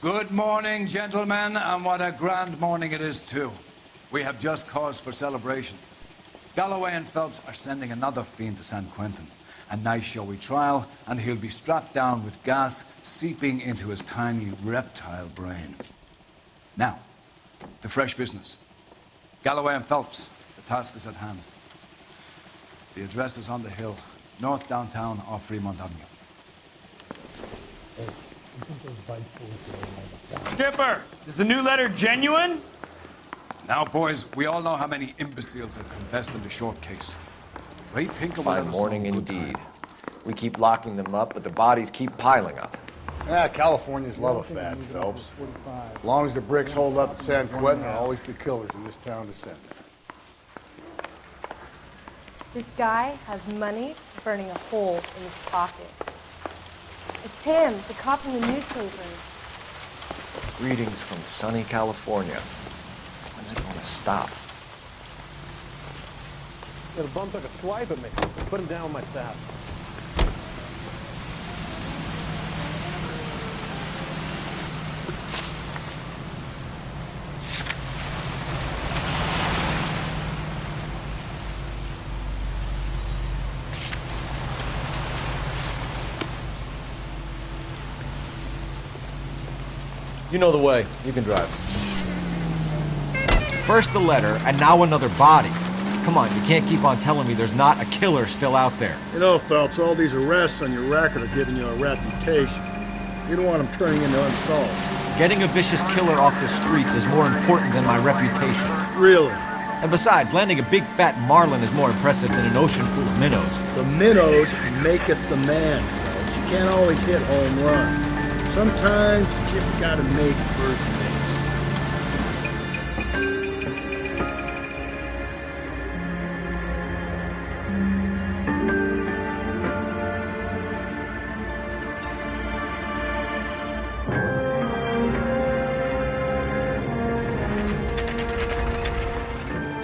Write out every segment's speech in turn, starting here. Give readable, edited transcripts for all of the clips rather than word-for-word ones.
Good morning, gentlemen, and what a grand morning it is, too. We have just cause for celebration. Galloway and Phelps are sending another fiend to San Quentin. A nice showy trial, and he'll be strapped down with gas seeping into his tiny reptile brain. Now, to fresh business. Galloway and Phelps, the task is at hand. The address is on the hill, north downtown off Fremont Avenue. Skipper, is the new letter genuine? Now, boys, we all know how many imbeciles have confessed in the short case. Ray Pinker will Fine let us morning know good indeed. time. We keep locking them up, but the bodies keep piling up. Yeah, Californians love a fat, Phelps. As long as the bricks hold up at San Quentin, there'll always be killers in this town to send. This guy has money burning a hole in his pocket. It's him, the cop in the newspapers. Greetings from sunny California. When's it gonna stop? Got a bum took a swipe at me. Put him down with my staff. You know the way. You can drive. First the letter, and now another body. Come on, you can't keep on telling me there's not a killer still out there. You know, Phelps, all these arrests on your record are giving you a reputation. You don't want them turning into unsolved. Getting a vicious killer off the streets is more important than my reputation. Really? And besides, landing a big fat marlin is more impressive than an ocean full of minnows. The minnows maketh the man, Phelps. You can't always hit home runs. Sometimes you just gotta make first base.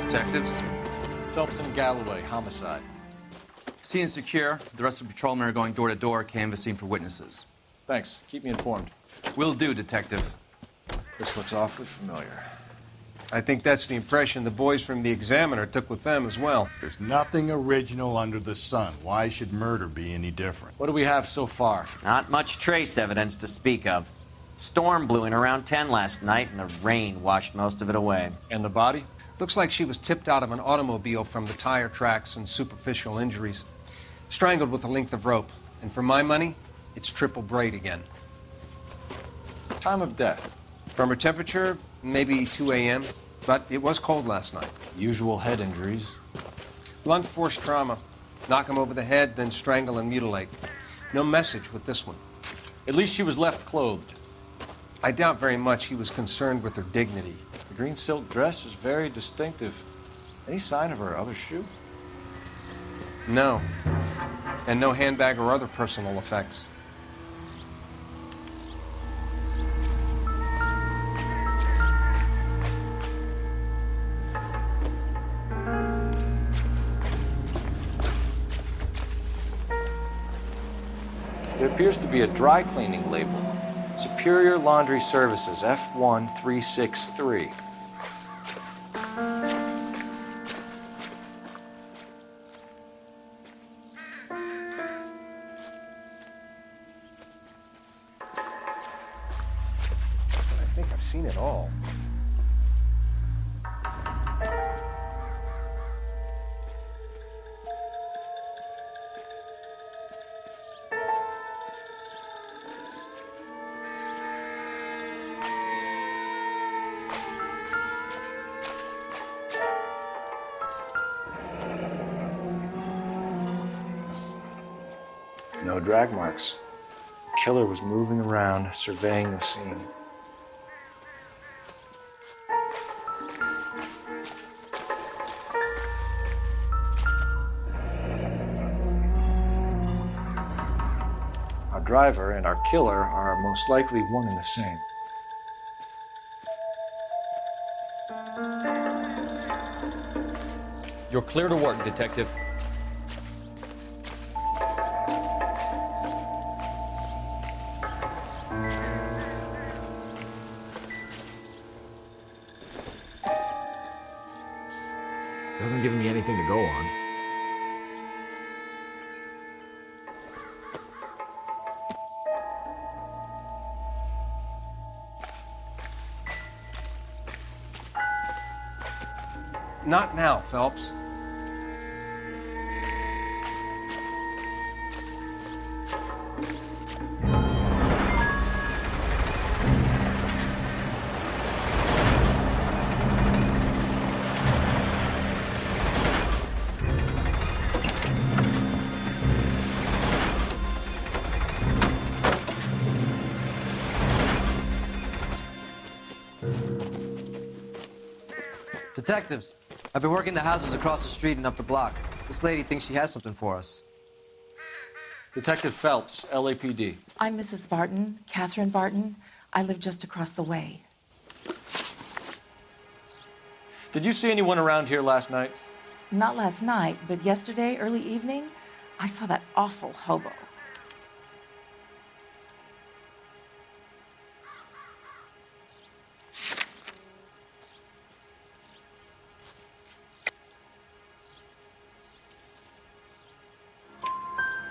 Detectives? Phelps and Galloway, homicide. Scene is secure. The rest of the patrolmen are going door to door, canvassing for witnesses. Thanks. Keep me informed. Will do, Detective. This looks awfully familiar. I think that's the impression the boys from the Examiner took with them as well. There's nothing original under the sun. Why should murder be any different? What do we have so far? Not much trace evidence to speak of. Storm blew in around 10 last night, and the rain washed most of it away. And the body? Looks like she was tipped out of an automobile from the tire tracks and superficial injuries. Strangled with a length of rope. And for my money, it's triple braid again. Time of death? From her temperature, maybe 2 a.m., but it was cold last night. Usual head injuries. Blunt force trauma. Knock him over the head, then strangle and mutilate. No message with this one. At least she was left clothed. I doubt very much he was concerned with her dignity. The green silk dress is very distinctive. Any sign of her other shoe? No. And no handbag or other personal effects. There appears to be a dry cleaning label. Superior Laundry Services, F1363. I think I've seen it all. No drag marks. The killer was moving around, surveying the scene. Our driver and our killer are most likely one and the same. You're clear to work, Detective. giving me anything to go on. Not now, Phelps. Detectives, I've been working the houses across the street and up the block. This lady thinks she has something for us. Detective Phelps, LAPD. I'm Mrs. Barton, Catherine Barton. I live just across the way. Did you see anyone around here last night? Not last night, but yesterday, early evening, I saw that awful hobo.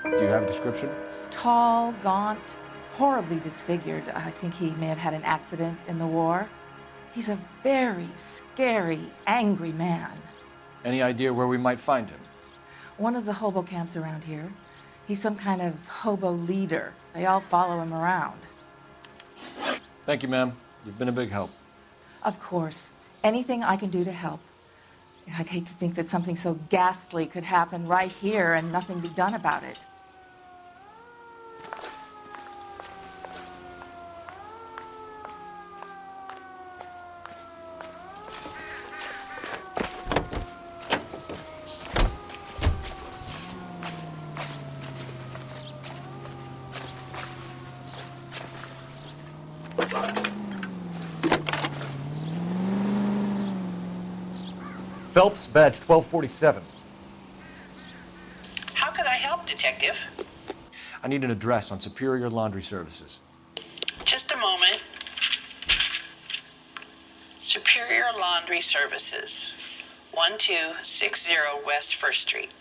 Do you have a description? Tall, gaunt, horribly disfigured. I think he may have had an accident in the war. He's a very scary, angry man. Any idea where we might find him? One of the hobo camps around here. He's some kind of hobo leader. They all follow him around. Thank you, ma'am. You've been a big help. Of course. Anything I can do to help. I'd hate to think that something so ghastly could happen right here and nothing be done about it. Phelps, badge 1247. How can I help, Detective? I need an address on Superior Laundry Services. Just a moment. Superior Laundry Services, 1260 West 1st Street.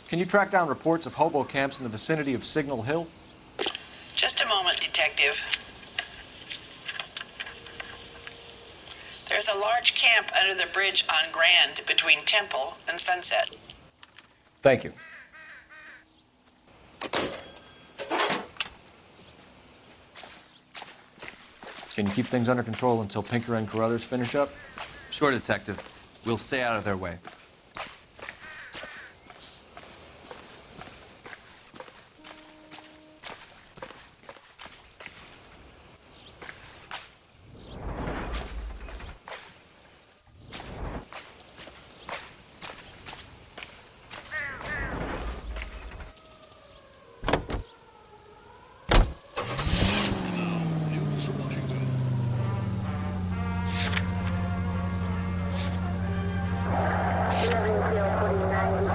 Can you track down reports of hobo camps in the vicinity of Signal Hill? Just a moment, Detective. There's a large camp under the bridge on Grand between Temple and Sunset. Thank you. Can you keep things under control until Pinker and Carruthers finish up? Sure, Detective. We'll stay out of their way.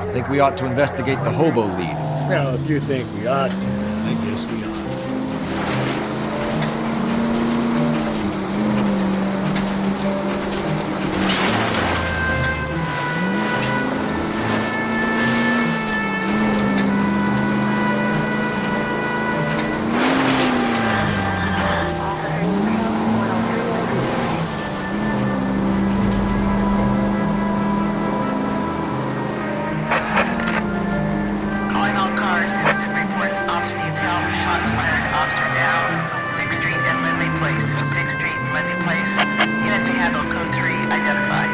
I think we ought to investigate the hobo lead. Now, if you think we ought to, I guess we ought. Calling all cars. Citizen reports. Officer needs help. Shots fired. Officer down. 6th Street and Lindley Place. 6th Street and Lindley Place. Unit to handle. Code 3. Identify.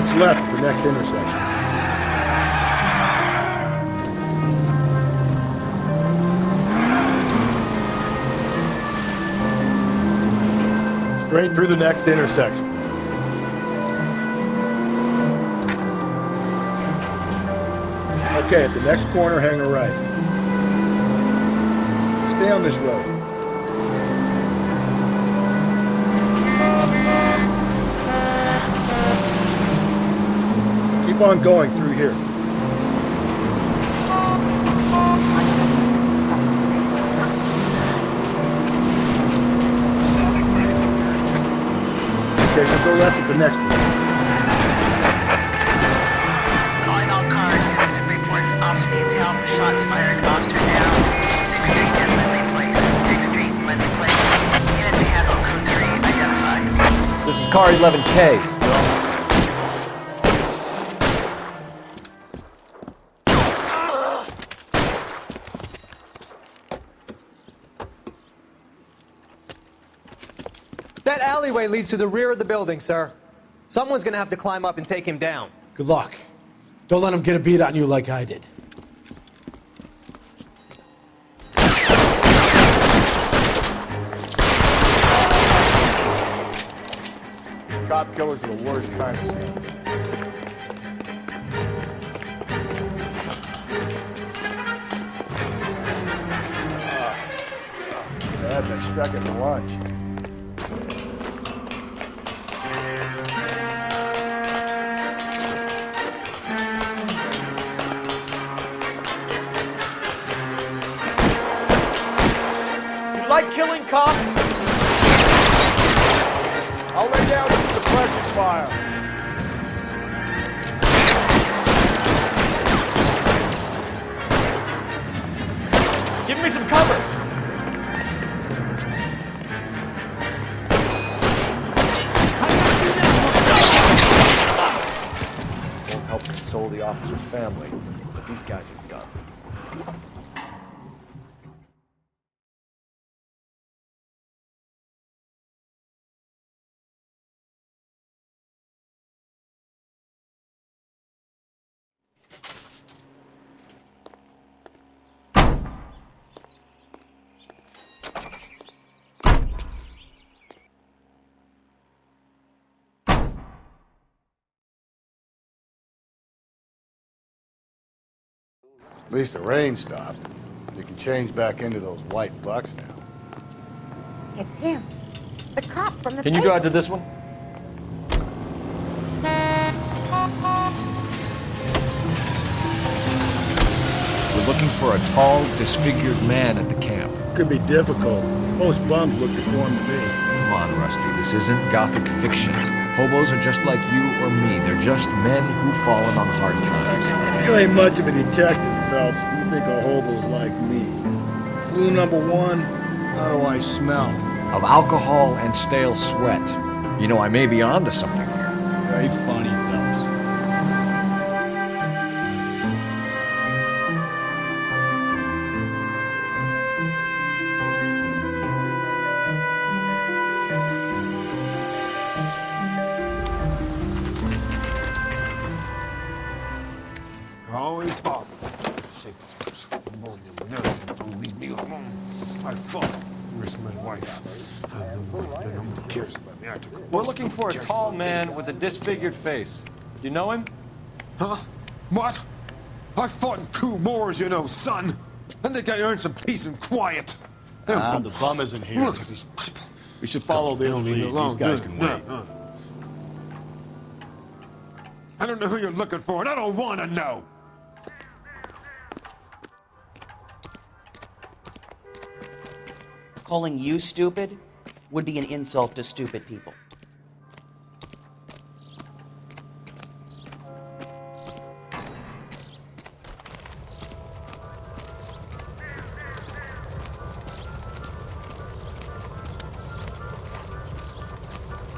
It's left at the next intersection. Straight through the next intersection. Okay, at the next corner, hang a right. Stay on this road. Keep on going through here. Okay, so go left at the next one. Calling all cars. Recent reports. Officer needs help. Shots fired. Officer down. 6th Street and Lindley Place. 6th Street and Lindley Place. Unit to handle code 3. Identified. This is car 11K. That alleyway leads to the rear of the building, sir. Someone's gonna have to climb up and take him down. Good luck. Don't let him get a beat on you like I did. Cop killers are the worst kind of scam. I had my second lunch. You like killing cops? I'll lay down some suppression fire. Give me some cover. Won't help console the officer's family, but these guys are done. At least the rain stopped. You can change back into those white bucks now. It's him. The cop from the Can you drive to this one? We're looking for a tall, disfigured man at the camp. Could be difficult. Most bums look deformed to me. Come on, Rusty. This isn't gothic fiction. Hobos are just like you or me. They're just men who've fallen on hard times. You ain't much of a detective, Phelps. You think a hobo's like me. Clue number one, how do I smell? Of alcohol and stale sweat. You know, I may be onto something here. Very funny, Phelps. Always bother. Don't leave me alone. I fought. Where's my wife? No one cares about me. I took her. We're looking for a tall man with a disfigured face. Do you know him? Huh? What? I fought in 2 wars, you know, son. I think I earned some peace and quiet. The bum isn't here. Look at these people. We should follow the lead. These guys can wait. I don't know who you're looking for, and I don't want to know. Calling you stupid would be an insult to stupid people.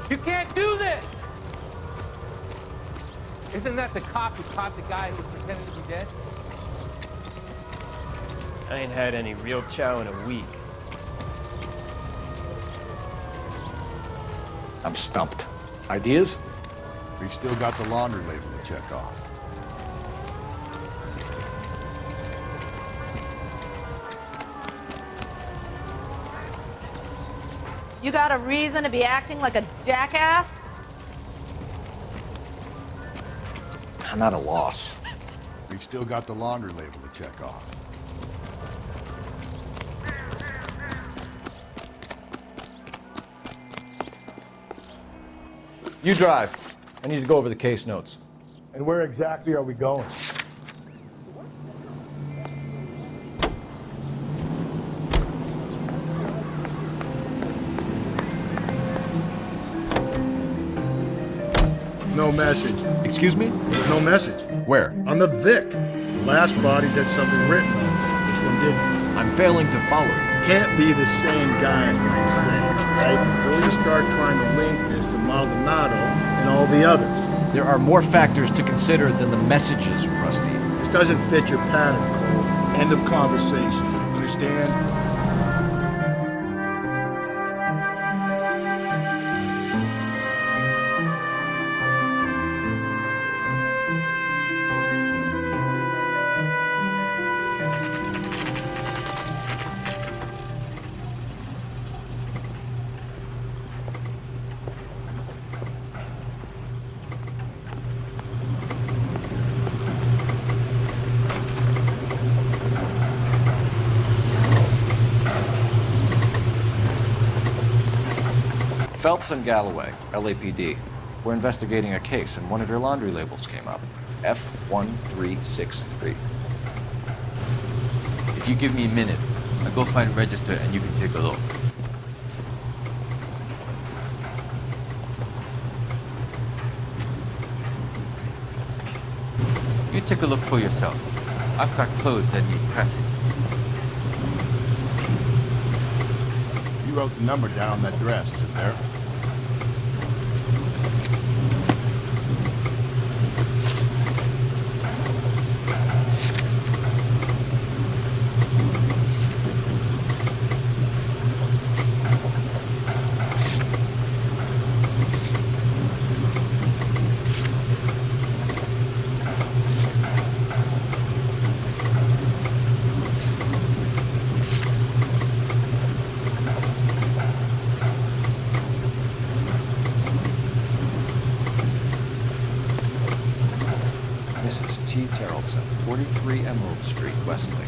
You can't do this! Isn't that the cop who caught the guy who pretended to be dead? I ain't had any real chow in a week. I'm stumped. Ideas? We've still got the laundry label to check off. You got a reason to be acting like a jackass? I'm at a loss. We've still got the laundry label to check off. You drive. I need to go over the case notes. And where exactly are we going? No message. Excuse me? There's no message. Where? On the Vic. The last bodies had something written on it. This one didn't. I'm failing to follow you. Can't be the same guy is what I'm saying, right? Before you start trying to link this to Maldonado and all the others. There are more factors to consider than the messages, Rusty. This doesn't fit your pattern, Cole. End of conversation. Understand? Phelps and Galloway, LAPD. We're investigating a case, and one of your laundry labels came up. F1363. If you give me a minute, I'll go find a register and you can take a look. You take a look for yourself. I've got clothes that need pressing. You wrote the number down on that dress, isn't there? Mrs. T. Terrellson, 43 Emerald Street, Westlake.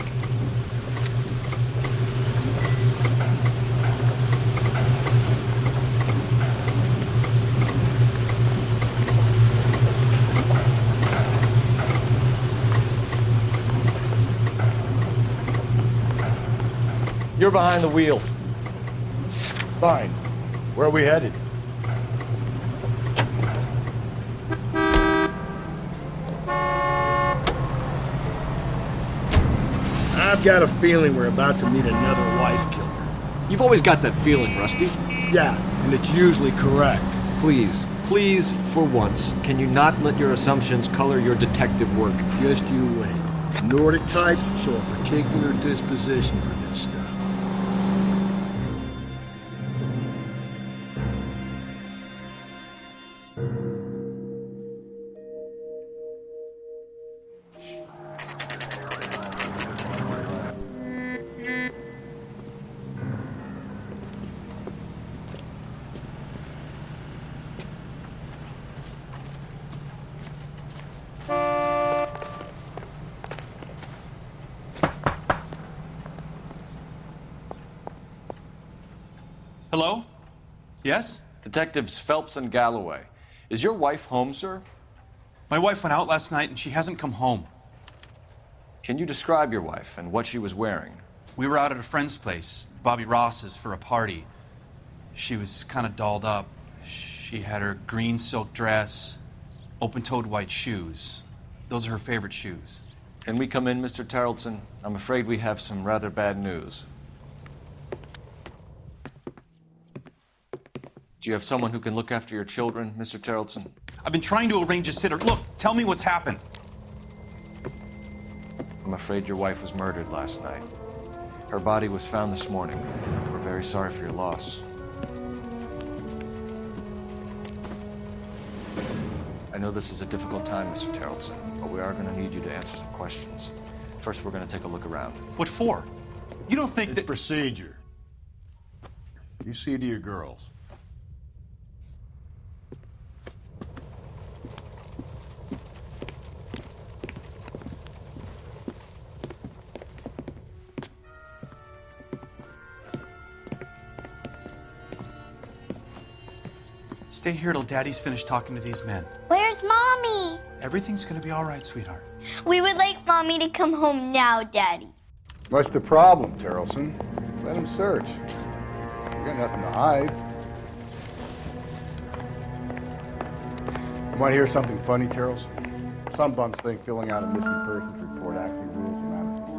You're behind the wheel. Fine. Where are we headed? I've got a feeling we're about to meet another wife killer. You've always got that feeling, Rusty. Yeah, and it's usually correct. Please, please, for once, can you not let your assumptions color your detective work? Just you wait. Nordic types show a particular disposition for this stuff. Hello? Yes? Detectives Phelps and Galloway. Is your wife home, sir? My wife went out last night and she hasn't come home. Can you describe your wife and what she was wearing? We were out at a friend's place, Bobby Ross's, for a party. She was kind of dolled up. She had her green silk dress, open-toed white shoes. Those are her favorite shoes. Can we come in, Mr. Terrellson? I'm afraid we have some rather bad news. Do you have someone who can look after your children, Mr. Terrellson? I've been trying to arrange a sitter. Look, tell me what's happened. I'm afraid your wife was murdered last night. Her body was found this morning. We're very sorry for your loss. I know this is a difficult time, Mr. Terrellson, but we are going to need you to answer some questions. First, we're going to take a look around. What for? You don't think It's procedure. You see to your girls. Stay here till Daddy's finished talking to these men. Where's Mommy? Everything's gonna be all right, sweetheart. We would like Mommy to come home now, Daddy. What's the problem, Terrelson? Let him search. You got nothing to hide. You want to hear something funny, Terrelson? Some bums think filling out a missing persons report actually rules him out as a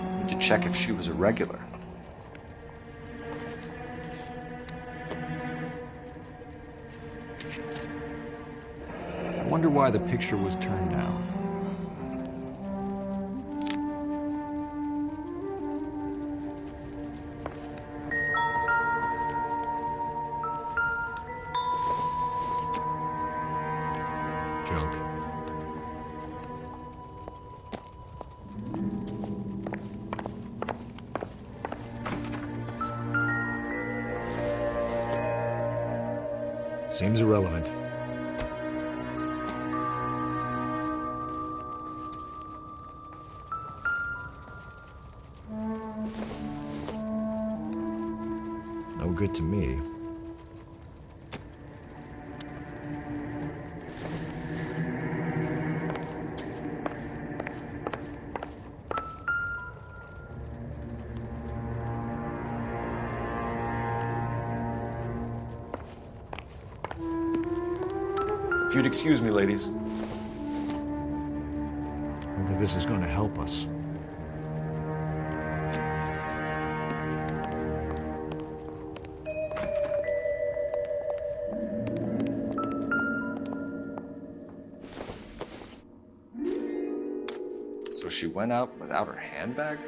suspect. Need to check if she was a regular. I wonder why the picture was turned down. Junk. Seems irrelevant. No good to me. If you'd excuse me, ladies. I don't think this is going to help us. So she went out without her handbag?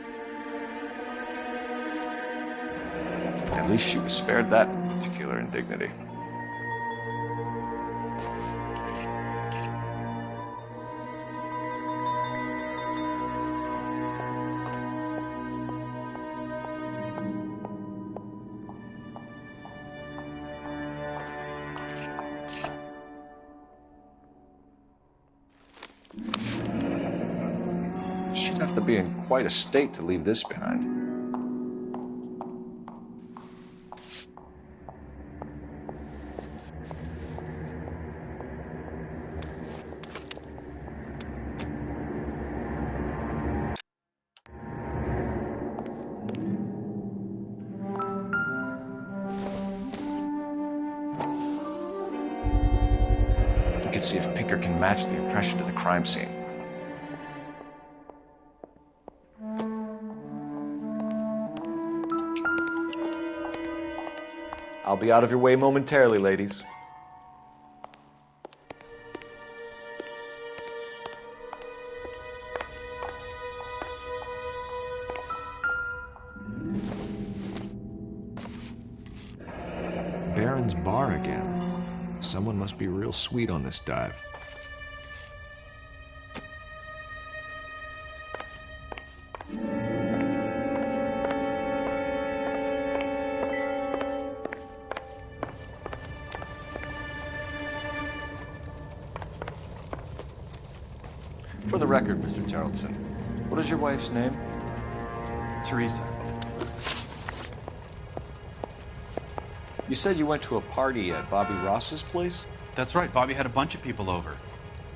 At least she was spared that particular indignity. She'd have to be in quite a state to leave this behind. We could see if Pinker can match the impression to the crime scene. I'll be out of your way momentarily, ladies. Baron's bar again. Someone must be real sweet on this dive. For the record, Mr. Terrelson, what is your wife's name? Teresa. You said you went to a party at Bobby Ross's place? That's right, Bobby had a bunch of people over.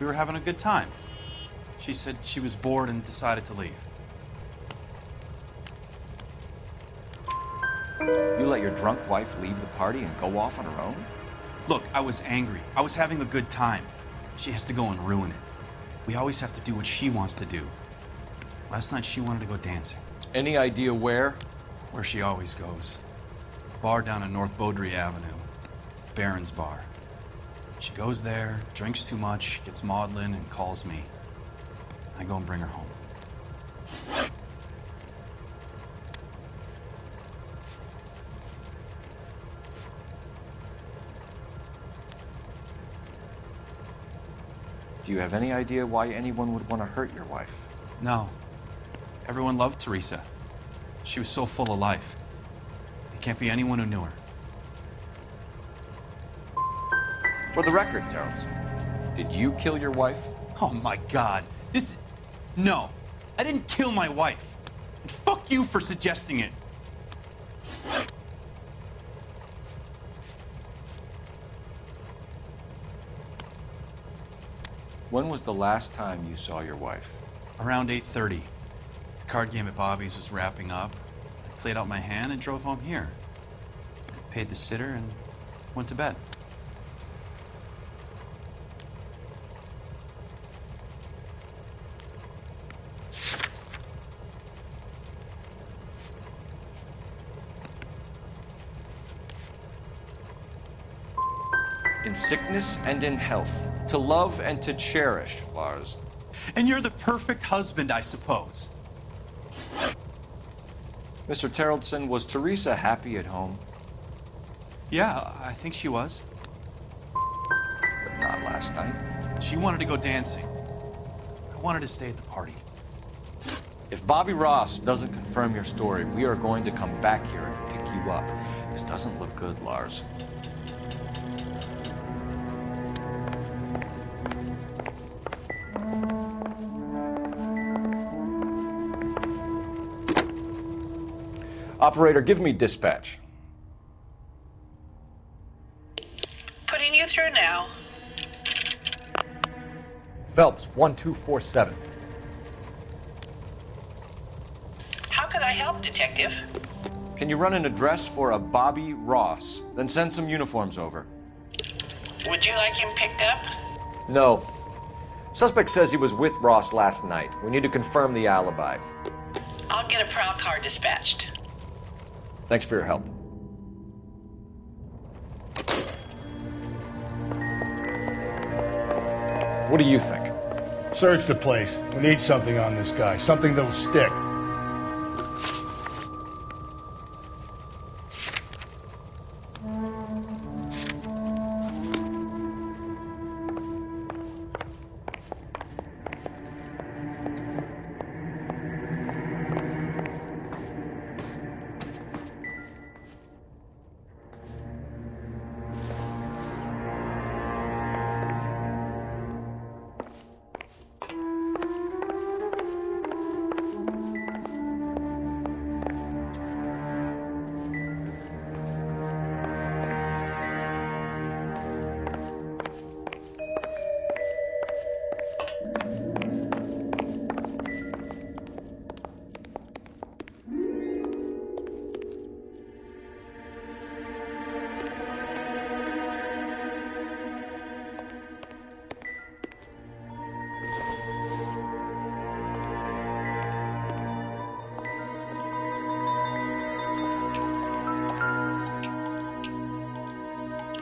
We were having a good time. She said she was bored and decided to leave. You let your drunk wife leave the party and go off on her own? Look, I was angry. I was having a good time. She has to go and ruin it. We always have to do what she wants to do. Last night she wanted to go dancing. Any idea where? Where she always goes. Bar down on North Beaudry Avenue. Baron's bar. She goes there, drinks too much, gets maudlin, and calls me. I go and bring her home. Do you have any idea why anyone would want to hurt your wife? No. Everyone loved Teresa. She was so full of life. There can't be anyone who knew her. For the record, Terrelson, did you kill your wife? Oh my God. No. I didn't kill my wife. And fuck you for suggesting it. When was the last time you saw your wife? Around 8:30. The card game at Bobby's was wrapping up. I played out my hand and drove home here. I paid the sitter and went to bed. In sickness and in health, to love and to cherish, Lars. And you're the perfect husband, I suppose. Mr. Terrellson, was Teresa happy at home? Yeah, I think she was. But not last night. She wanted to go dancing. I wanted to stay at the party. If Bobby Ross doesn't confirm your story, we are going to come back here and pick you up. This doesn't look good, Lars. Operator, give me dispatch. Putting you through now. Phelps, 1247. How could I help, Detective? Can you run an address for a Bobby Ross? Then send some uniforms over. Would you like him picked up? No. Suspect says he was with Ross last night. We need to confirm the alibi. I'll get a prowl car dispatched. Thanks for your help. What do you think? Search the place. We need something on this guy. Something that'll stick.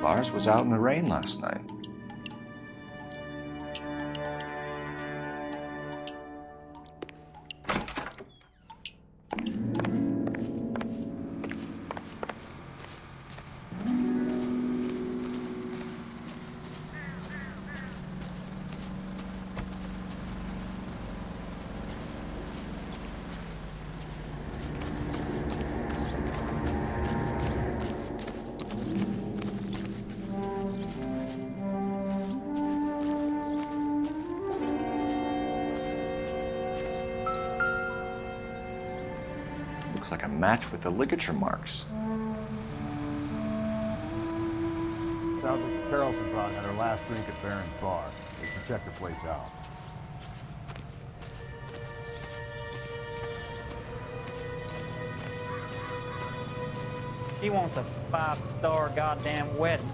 Lars was out in the rain last night. Looks like a match with the ligature marks. Sounds like the Carlson brought had her last drink at Barron's Bar. They should check the place out. He wants a 5-star goddamn wedding.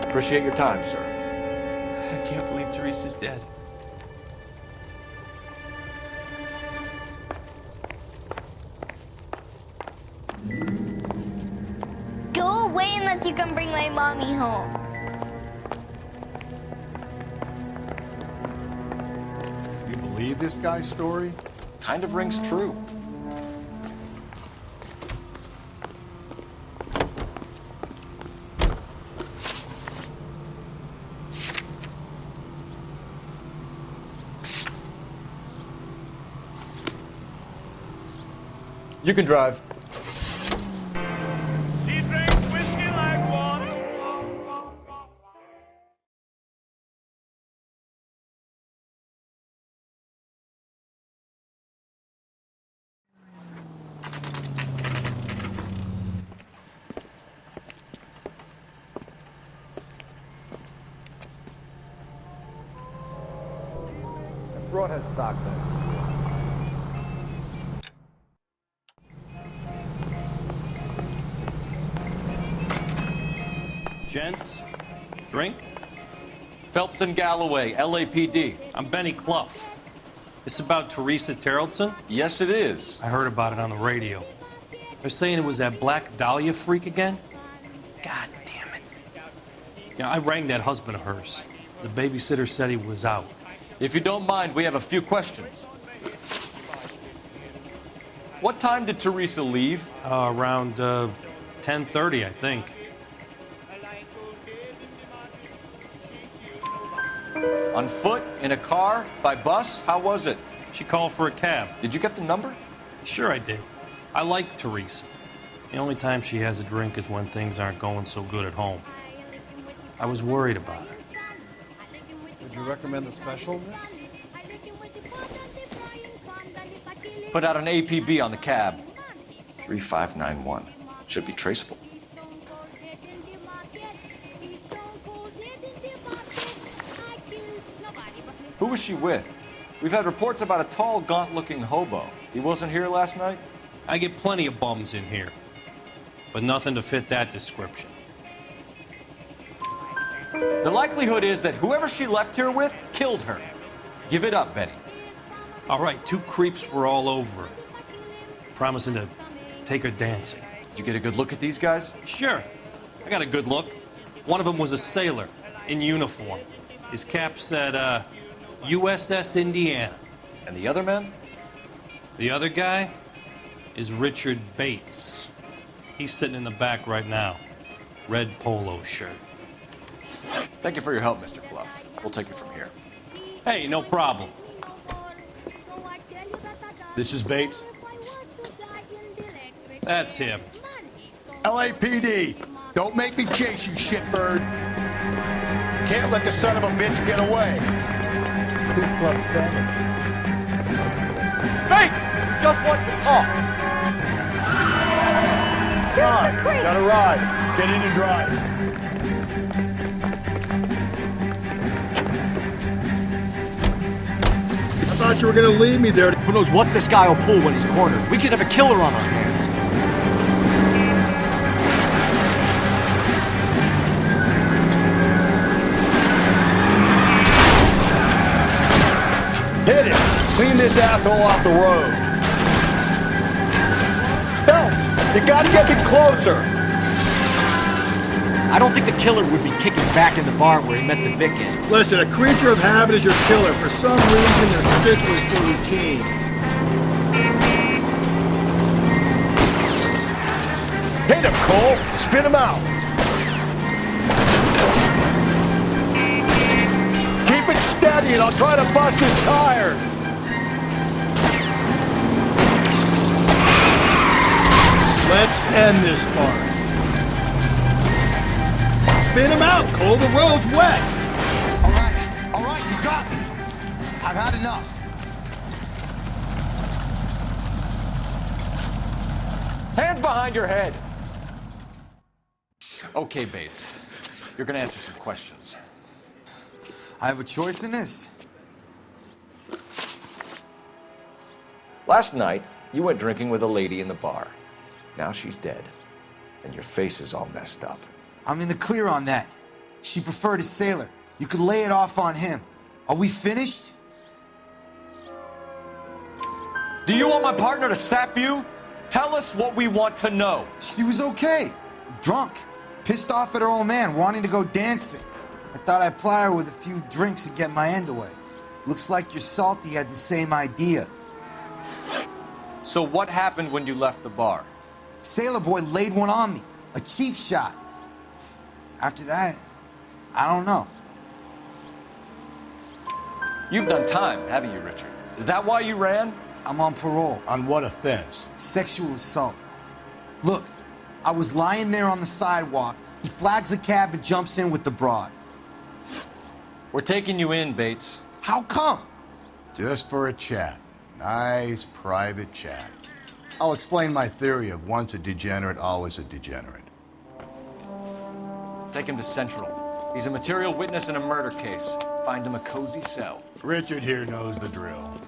Appreciate your time, sir. I can't believe Teresa's dead. Go away unless you can bring my mommy home. You believe this guy's story? Kind of rings true. You can drive. broad has socks on. Gents, drink? Phelps and Galloway, LAPD. I'm Benny Clough. This about Teresa Terrellson? Yes, it is. I heard about it on the radio. They're saying it was that Black Dahlia freak again? God damn it. Yeah, I rang that husband of hers. The babysitter said he was out. If you don't mind, we have a few questions. What time did Teresa leave? Around 10:30, I think. On foot? In a car? By bus? How was it? She called for a cab. Did you get the number? Sure I did. I like Teresa. The only time she has a drink is when things aren't going so good at home. I was worried about her. Would you recommend the special in this? Put out an APB on the cab. 3591. Should be traceable. Who was she with? We've had reports about a tall, gaunt-looking hobo. He wasn't here last night? I get plenty of bums in here, but nothing to fit that description. The likelihood is that whoever she left here with killed her. Give it up, Benny. All right, 2 creeps were all over her, promising to take her dancing. You get a good look at these guys? Sure. I got a good look. One of them was a sailor in uniform. His cap said, USS Indiana. And the other man? The other guy is Richard Bates. He's sitting in the back right now. Red polo shirt. Thank you for your help, Mr. Clough. We'll take it from here. Hey, no problem. This is Bates. That's him. LAPD, don't make me chase you, shitbird. Can't let the son of a bitch get away. Bates! We just want to talk. Son, got a ride. Get in and drive. I thought you were gonna leave me there. Who knows what this guy will pull when he's cornered? We could have a killer on our hands. Hit it. Clean this asshole off the road. Phelps, you gotta get me closer. I don't think the killer would be kicking back in the bar where he met the Vic in. Listen, a creature of habit is your killer. For some reason, they're sticklers for routine. Hit him, Cole. Spin him out. Keep it steady and I'll try to bust his tires. Let's end this farce. Spin him out, Cole. The road's wet. All right, you got me. I've had enough. Hands behind your head. Okay, Bates. You're gonna answer some questions. I have a choice in this. Last night, you went drinking with a lady in the bar. Now she's dead, and your face is all messed up. I'm in the clear on that. She preferred a sailor. You could lay it off on him. Are we finished? Do you want my partner to sap you? Tell us what we want to know. She was okay. Drunk. Pissed off at her old man, wanting to go dancing. I thought I'd ply her with a few drinks and get my end away. Looks like your Salty had the same idea. So what happened when you left the bar? Sailor boy laid one on me. A cheap shot. After that, I don't know. You've done time, haven't you, Richard? Is that why you ran? I'm on parole. On what offense? Sexual assault. Look, I was lying there on the sidewalk. He flags a cab and jumps in with the broad. We're taking you in, Bates. How come? Just for a chat. Nice private chat. I'll explain my theory of once a degenerate, always a degenerate. Take him to Central. He's a material witness in a murder case. Find him a cozy cell. Richard here knows the drill.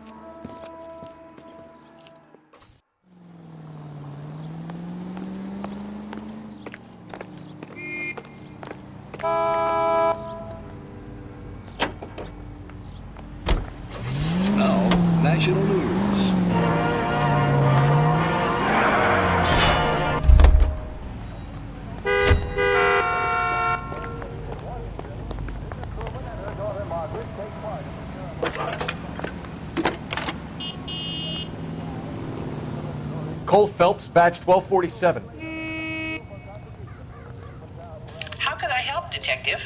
Now, national news. Cole Phelps, badge 1247. How could I help, Detective?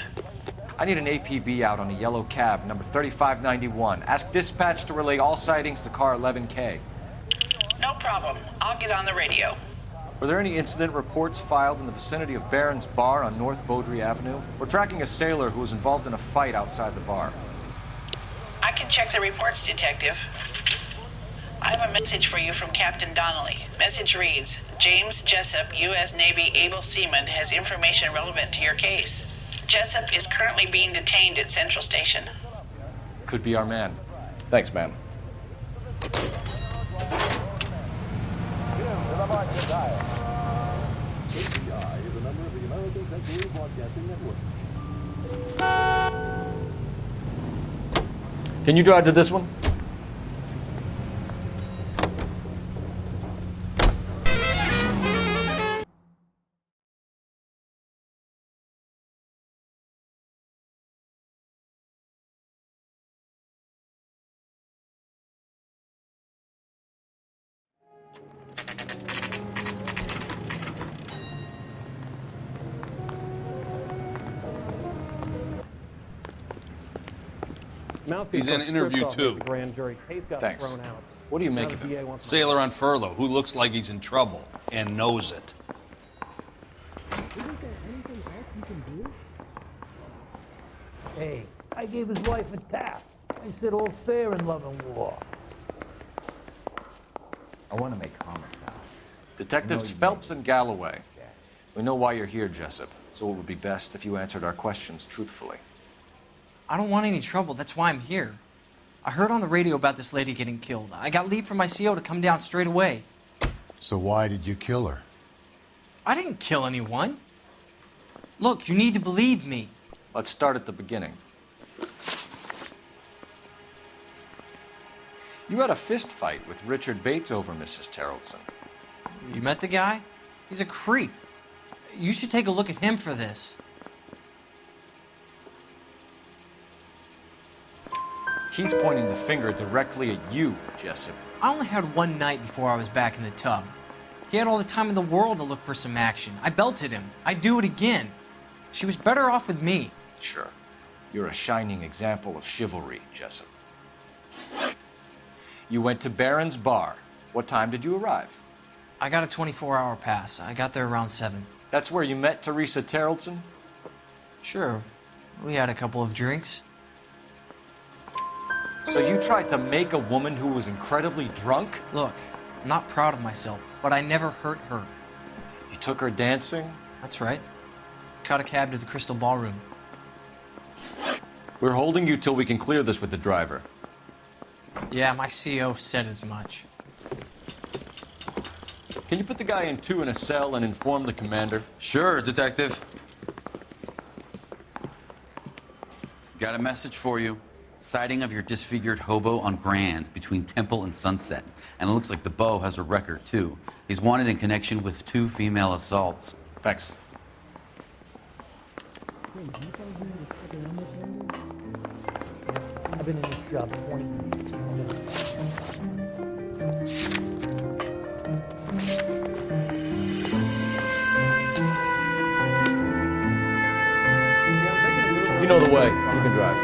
I need an APB out on a yellow cab, number 3591. Ask dispatch to relay all sightings to car 11K. No problem. I'll get on the radio. Were there any incident reports filed in the vicinity of Barron's Bar on North Beaudry Avenue? We're tracking a sailor who was involved in a fight outside the bar. I can check the reports, Detective. I have a message for you from Captain Donnelly. Message reads, James Jessup, U.S. Navy able seaman, has information relevant to your case. Jessup is currently being detained at Central Station. Could be our man. Thanks, man. Can you drive to this one? He's in interview too. Thanks. What do you make of him? Sailor on furlough who looks like he's in trouble and knows it. Hey, I gave his wife a tap. I said all's fair in love and war. I want to make comments now. Detectives Phelps and Galloway. We know why you're here, Jessup, so it would be best if you answered our questions truthfully. I don't want any trouble. That's why I'm here. I heard on the radio about this lady getting killed. I got leave from my CO to come down straight away. So why did you kill her? I didn't kill anyone. Look, you need to believe me. Let's start at the beginning. You had a fist fight with Richard Bates over Mrs. Terrellson. You met the guy? He's a creep. You should take a look at him for this. He's pointing the finger directly at you, Jessup. I only had one night before I was back in the tub. He had all the time in the world to look for some action. I belted him. I'd do it again. She was better off with me. Sure. You're a shining example of chivalry, Jessup. You went to Barron's Bar. What time did you arrive? I got a 24-hour pass. I got there around 7. That's where you met Teresa Terrellson? Sure. We had a couple of drinks. So you tried to make a woman who was incredibly drunk? Look, I'm not proud of myself, but I never hurt her. You took her dancing? That's right. Caught a cab to the Crystal Ballroom. We're holding you till we can clear this with the driver. Yeah, my CO said as much. Can you put the guy in 2 in a cell and inform the commander? Sure, Detective. Got a message for you. Sighting of your disfigured hobo on Grand between Temple and Sunset. And it looks like the beau has a record, too. He's wanted in connection with 2 female assaults. Thanks. I've been in this job 20 years. You know the way. You can drive.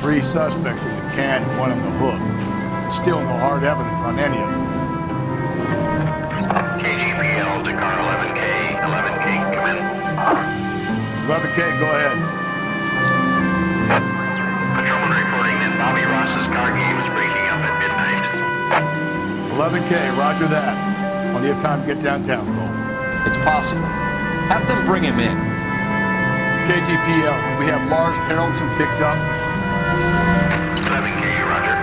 3 suspects in the can and 1 on the hook. And still no hard evidence on any of them. KGPL to car 11K. 11K, come in. 11K, go ahead. Patrolman reporting that Bobby Ross's car game is breaking up at midnight. 11K, roger that. Only have time to get downtown, Cole. It's possible. Have them bring him in. KTPL, we have Lars Terrellson picked up. 7K, roger.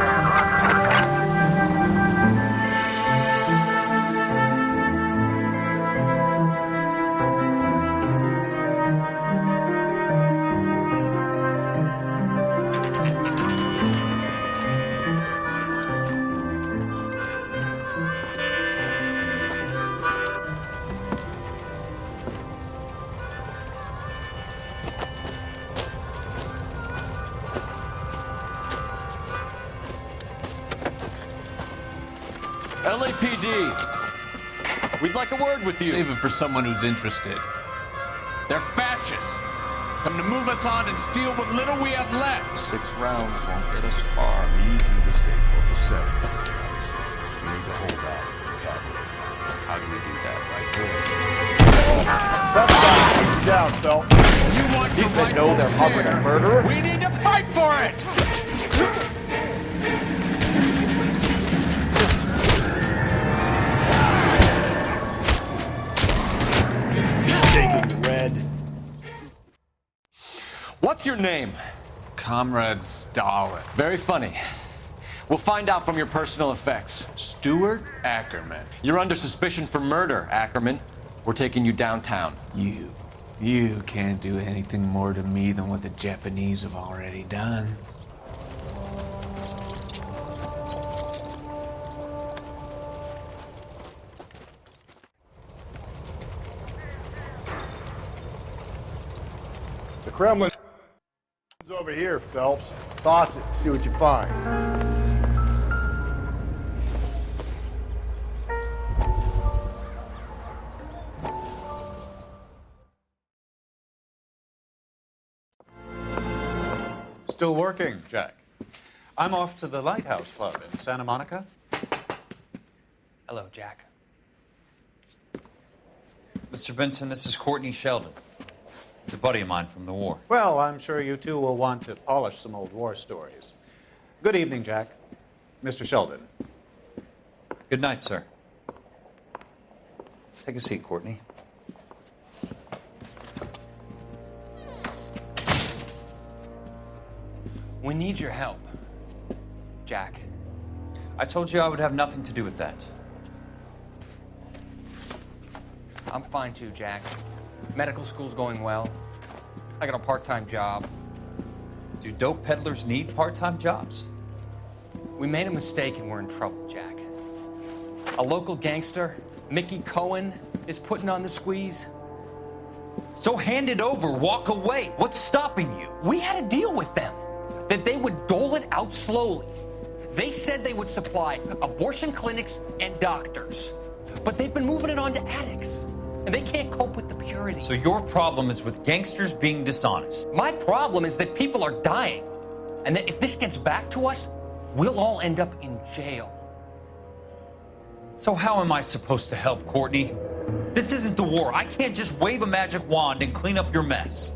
LAPD, we'd like a word with you. Save it for someone who's interested. They're fascists. Come to move us on and steal what little we have left. 6 rounds won't get us far. We need you to stay focused. We need to hold out. How do we do that? Like this. That's down, Phelps. You want These to men right know they're share. harboring a murderer? We need to fight for it! Taking the red. What's your name? Comrade Stalin. Very funny. We'll find out from your personal effects. Stuart Ackerman. You're under suspicion for murder, Ackerman. We're taking you downtown. You can't do anything more to me than what the Japanese have already done. The Kremlin's over here, Phelps. Toss it, see what you find. Still working, Jack. I'm off to the Lighthouse Club in Santa Monica. Hello, Jack. Mr. Benson, this is Courtney Sheldon. He's a buddy of mine from the war. Well, I'm sure you two will want to polish some old war stories. Good evening, Jack. Mr. Sheldon. Good night, sir. Take a seat, Courtney. We need your help, Jack. I told you I would have nothing to do with that. I'm fine too, Jack. Medical school's going well. I got a part-time job. Do dope peddlers need part-time jobs? We made a mistake and we're in trouble, Jack. A local gangster, Mickey Cohen, is putting on the squeeze. So hand it over, walk away. What's stopping you? We had a deal with them that they would dole it out slowly. They said they would supply abortion clinics and doctors, but they've been moving it on to addicts, and they can't cope with the purity. So your problem is with gangsters being dishonest. My problem is that people are dying, and that if this gets back to us, we'll all end up in jail. So how am I supposed to help, Courtney? This isn't the war. I can't just wave a magic wand and clean up your mess.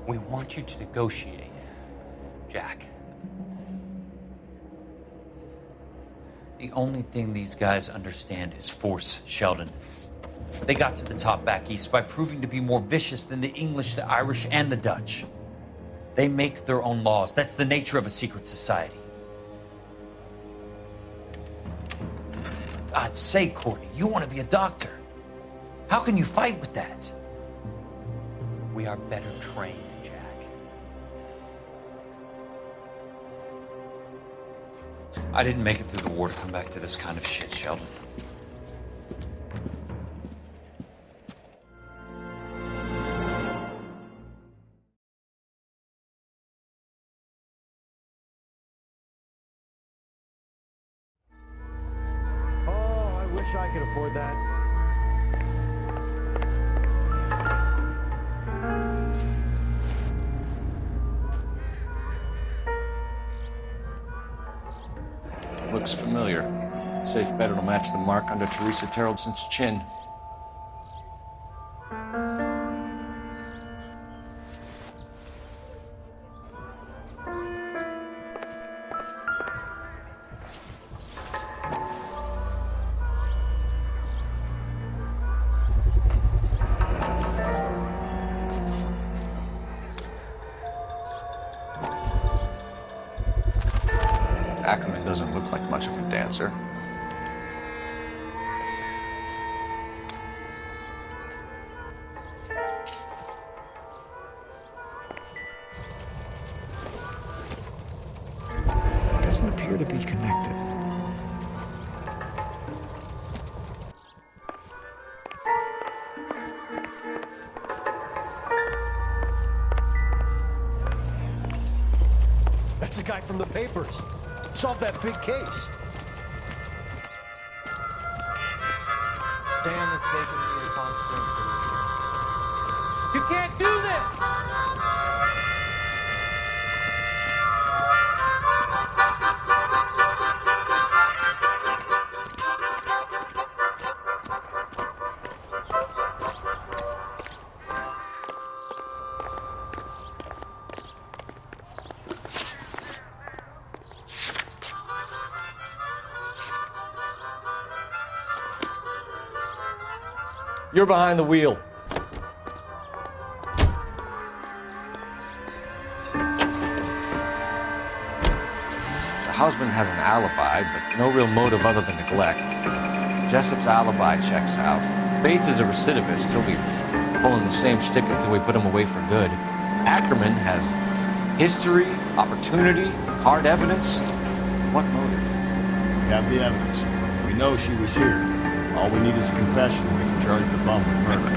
We want you to negotiate, Jack. The only thing these guys understand is force, Sheldon. They got to the top back east by proving to be more vicious than the English, the Irish, and the Dutch. They make their own laws. That's the nature of a secret society. God's sake, Courtney, you want to be a doctor. How can you fight with that? We are better trained, Jack. I didn't make it through the war to come back to this kind of shit, Sheldon. Oh, I wish I could afford that. Looks familiar. Safe bet it'll match the mark under Teresa Terrelson's chin. doesn't look like much of a dancer. Doesn't appear to be connected. That's the guy from the papers. Solved that big case. Sam is taking the responsibility. You can't do this! You're behind the wheel. The husband has an alibi, but no real motive other than neglect. Jessup's alibi checks out. Bates is a recidivist. He'll be pulling the same stick until we put him away for good. Ackerman has history, opportunity, hard evidence. What motive? We have the evidence. We know she was here. All we need is a confession, and we can charge the bum with murder.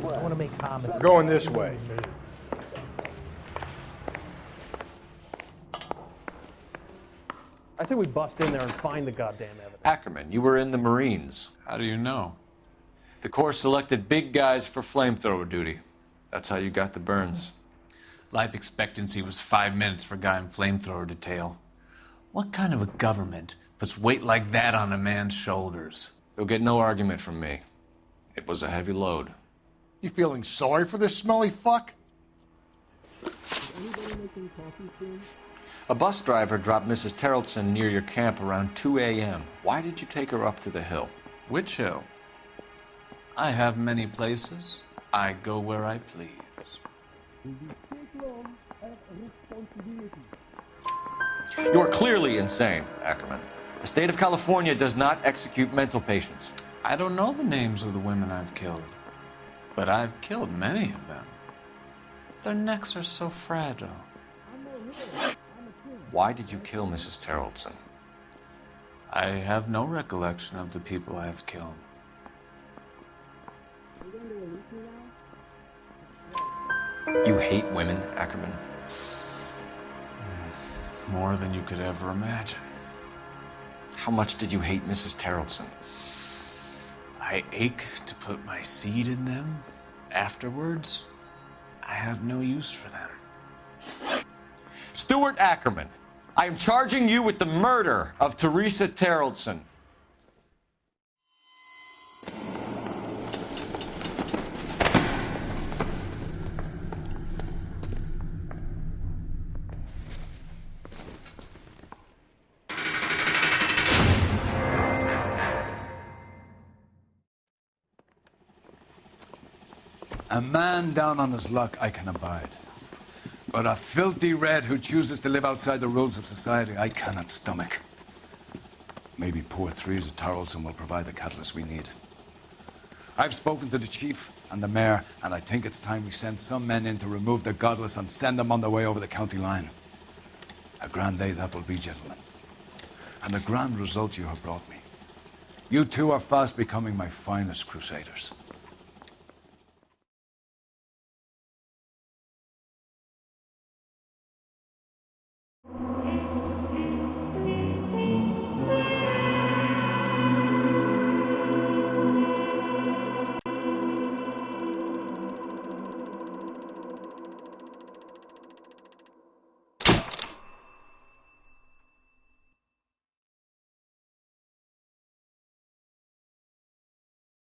I want to make comments. We're going this way. I say we bust in there and find the goddamn evidence. Ackerman, you were in the Marines. How do you know? The Corps selected big guys for flamethrower duty. That's how you got the burns. Life expectancy was 5 minutes for a guy in flamethrower detail. What kind of a government puts weight like that on a man's shoulders? You'll get no argument from me. It was a heavy load. You feeling sorry for this smelly fuck? A bus driver dropped Mrs. Terrelson near your camp around 2 a.m. Why did you take her up to the hill? Which hill? I have many places. I go where I please. You are clearly insane, Ackerman. The state of California does not execute mental patients. I don't know the names of the women I've killed, but I've killed many of them. Their necks are so fragile. Why did you kill Mrs. Terrelson? I have no recollection of the people I have killed. You hate women, Ackerman? More than you could ever imagine. How much did you hate Mrs. Terrelson? I ache to put my seed in them. Afterwards, I have no use for them. Stuart Ackerman, I am charging you with the murder of Teresa Terrelson. A man down on his luck I can abide. But a filthy red who chooses to live outside the rules of society, I cannot stomach. Maybe poor Teresa Terrelson will provide the catalyst we need. I've spoken to the chief and the mayor, and I think it's time we send some men in to remove the godless and send them on their way over the county line. A grand day that will be, gentlemen. And a grand result you have brought me. You two are fast becoming my finest crusaders.